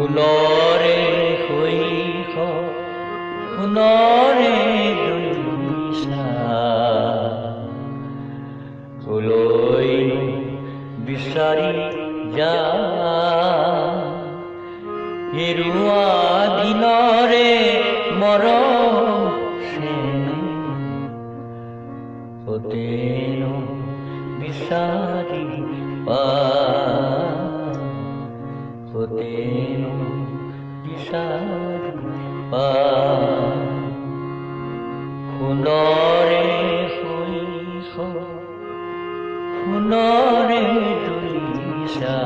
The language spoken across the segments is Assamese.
ফুলৰে শৈশৱ সোণৰে দুনিছা কলৈনো বিচাৰি যা হেৰুৱা দিনৰে মৰম কতেনো বিচাৰি পা কতেনো বিচাৰি পা সোণৰে শৈশৱ সোণৰে তুলিছা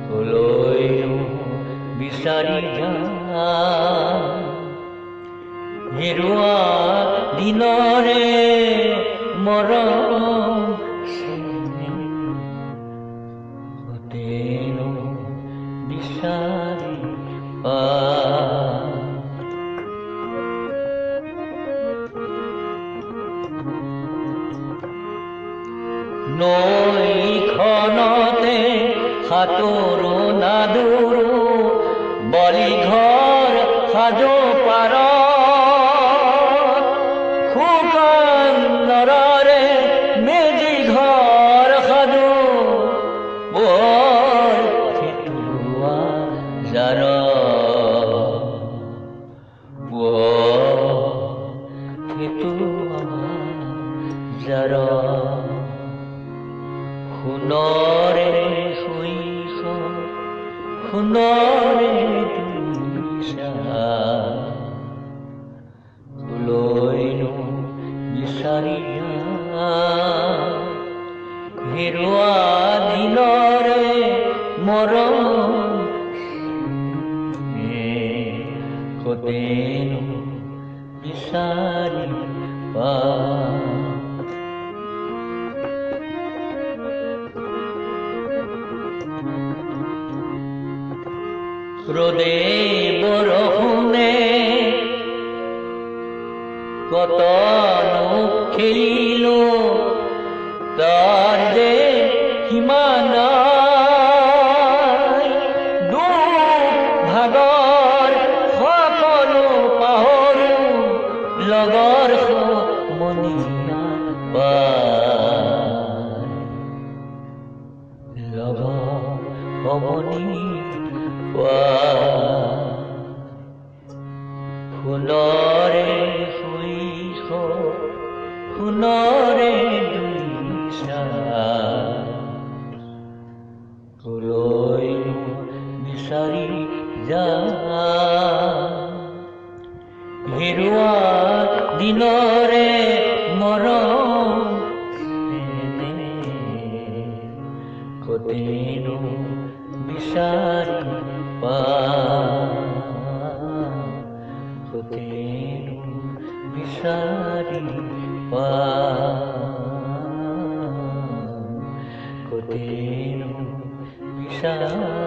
কলৈনো বিচাৰি যা হেৰুৱা দিনৰে মৰম কতেনো বিচাৰি পা নৈখনতে সাঁতোৰো নাদুৰো বলি ঘৰ সাজো পাৰ শুকান নৰৰে মেজি ঘৰ সাজো বৰ খেতুৱা জাৰ খেতুৱা জাৰ সোণৰে শৈশৱ সোণৰে তুলিছা কলৈনো বিচাৰি যা হেৰুৱা দিনৰে মৰম কতেনো বিচাৰি পা ৰদে বৰষুণে কতনো খেলিলো তাৰ যে সীমা নাই দুখ ভাগৰ সকলো পাহৰো লগৰ সমনীয়া পায় লগৰ সমনীয়া ফুলৰে শৈশৱ সোণৰে দুনিছা কলৈনো বিচাৰি যা হেৰুৱা দিনৰে মৰম কতেনো বিচাৰি পা কতেনো বিচাৰি পা কতেনো বিচাৰি